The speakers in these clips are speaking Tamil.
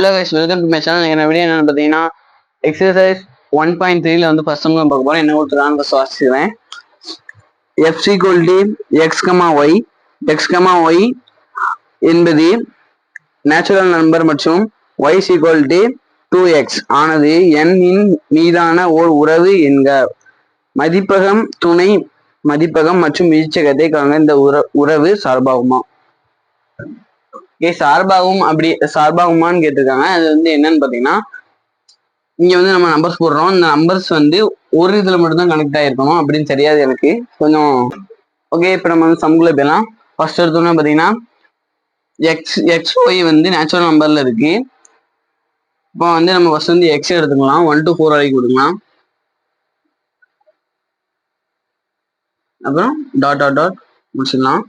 Hello guys, welcome to my channel. என்ன வீடியோ என்னன்னு பார்த்தீங்கன்னா, எக்ஸசைஸ் 1.3ல வந்து ஃபர்ஸ்ட் சம் பார்க்க போறோம். என்ன கொடுத்துருக்கான்னு வாசிக்கிறேன். F equal to x comma y, x comma y என்பது நேச்சுரல் நம்பர் மற்றும் ஒய் ஈக்குவல் டு 2x ஆனது n இன் மீதான ஓர் உறவு என்க. மதிப்பகம், துணை மதிப்பகம் மற்றும் வீச்சகத்தை காண்க. இந்த உறவு சார்பாகுமா? சார்பாகுமான்னு கேட்டிருக்காங்க. அது வந்து என்னன்னு பாத்தீங்கன்னா, இங்க வந்து நம்ம நம்பர்ஸ் போடுறோம். இந்த நம்பர்ஸ் வந்து ஒரு இதுல மட்டும்தான் கனெக்ட் ஆயிருக்கணும் அப்படின்னு தெரியாது எனக்கு கொஞ்சம். ஓகே, இப்ப நம்ம வந்து சம்குள்ள போயிடலாம். ஃபர்ஸ்ட் எடுத்தோம்னா பாத்தீங்கன்னா, எக்ஸ் ஒய் வந்து நேச்சுரல் நம்பர்ல இருக்கு. இப்போ வந்து நம்ம ஃபர்ஸ்ட் வந்து எக்ஸ் எடுத்துக்கலாம். 1 to 4 வரைக்கும் கொடுக்கலாம். அப்புறம் டாட் டாட் டாட் முடிச்சிடலாம்.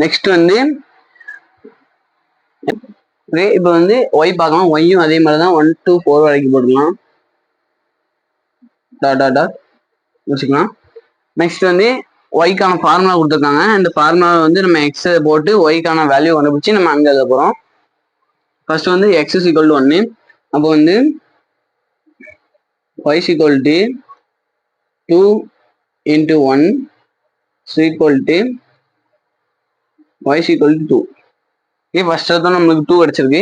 நெக்ஸ்ட் வந்து ஓகே, இப்போ வந்து ஒய் பார்க்கலாம். ஒய்யும் அதே மாதிரி தான் 1 to 4 வரைக்கும் போட்டுக்கலாம். டாட் டாட் டாட் வச்சுக்கலாம். நெக்ஸ்ட் வந்து ஒய்க்கான ஃபார்முலா கொடுத்துருக்காங்க. இந்த ஃபார்முலா வந்து நம்ம எக்ஸ் போட்டு ஒய்க்கான வேல்யூ கண்டுபிடிச்சி நம்ம அங்கே எழுத போகிறோம். ஃபர்ஸ்ட் வந்து எக்ஸ் இஸ் ஈக்குவல் டு 1. அப்போ வந்து y is equal to 2 into 1 is equal to y is equal to 2. Okay, first தான் நம்மளுக்கு 2 கிடைச்சிருக்கு.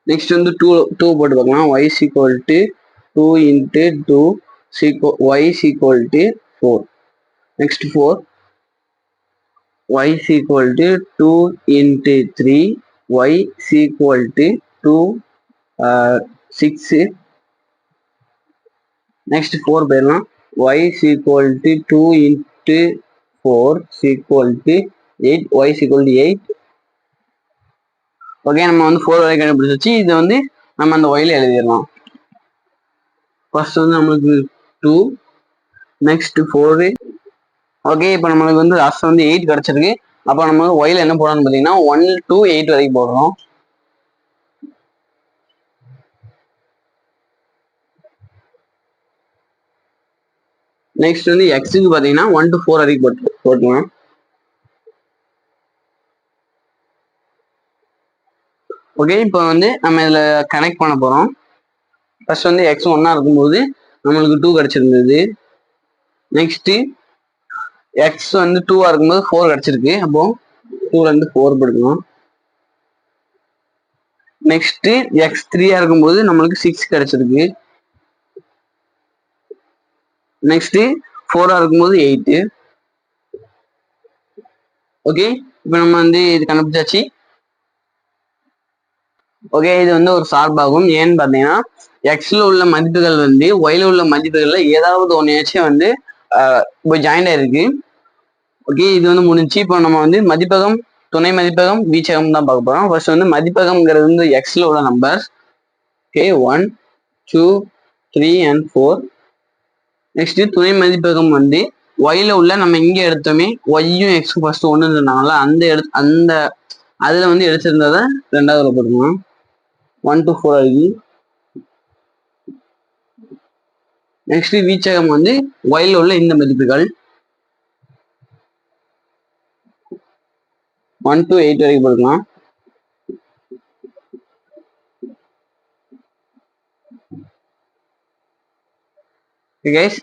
நெக்ஸ்ட் வந்து 2 போட்டு பார்க்கலாம். y is equal to 2 into 2 y is equal to 4. Next 4 y is equal to 2 into 3 y is equal to 2 6. Next 4 போயிடலாம். y is equal to 2 into 4 is equal to 8. y is equal to 8. Okay, நம்ம வந்து 4 வரை கண்டுபிடிச்சி இதை வந்து நம்ம அந்த ஒயில எழுதிடலாம். ஃபர்ஸ்ட் வந்து நம்மளுக்கு 2, நெக்ஸ்ட் 4. ஓகே, இப்போ நம்மளுக்கு வந்து லாஸ்ட் வந்து 8 கிடைச்சிருக்கு. அப்போ நம்ம ஒயில என்ன போடணும்னு பார்த்தீங்கன்னா 1 to 8 வரைக்கும் போடுறோம். நெக்ஸ்ட் வந்து எக்ஸுக்கு பார்த்தீங்கன்னா 1 to 4 வரைக்கும் போட்டுக்கலாம். ஓகே, இப்போ வந்து நம்ம இதில் கனெக்ட் பண்ண போகிறோம். ஃபர்ஸ்ட் வந்து எக்ஸ் 1 இருக்கும்போது நம்மளுக்கு 2 கிடைச்சிருந்தது. நெக்ஸ்ட்டு எக்ஸ் வந்து 2 இருக்கும்போது 4 கிடைச்சிருக்கு. அப்போ 2ல இருந்து 4 போட்டுக்கலாம். நெக்ஸ்ட் எக்ஸ் 3 இருக்கும்போது நம்மளுக்கு 6 கிடைச்சிருக்கு. நெக்ஸ்ட் 4 இருக்கும்போது 8. ஓகே, இப்போ நம்ம வந்து இது கண்டுபிடிச்சாச்சு. ஓகே, இது வந்து ஒரு சார்பாகும். ஏன்னு பார்த்தீங்கன்னா, எக்ஸ்ல உள்ள மதிப்புகள் வந்து ஒய்ல உள்ள மதிப்புகள்ல ஏதாவது ஒன்றையாச்சும் வந்து இப்போ ஜாயிண்ட் ஆயிருக்கு. ஓகே, இது வந்து முடிஞ்சு. இப்போ நம்ம வந்து மதிப்பகம், துணை மதிப்பகம், வீச்சகம் தான் பார்க்க போறோம். ஃபர்ஸ்ட் வந்து மதிப்பகம்ங்கிறது வந்து எக்ஸ்ல உள்ள நம்பர்ஸ். Okay, 1 2 3 and 4. நெக்ஸ்ட் துணை மதிப்பகம் வந்து ஒய்ல உள்ள நம்ம இங்க எடுத்தோமே ஒய்யும் எக்ஸும் ஃபர்ஸ்ட் ஒன்று இருந்தாங்களா அந்த அதுல வந்து எடுத்திருந்ததை ரெண்டாவது போட்டுக்கணும். 1 to 4 வரைக்கும். நெக்ஸ்ட் வீச்சகம் வந்து ஒய்ல உள்ள இந்த மதிப்புகள் 1 to 8 வரைக்கும் போட்டுக்கலாம். கைஸ்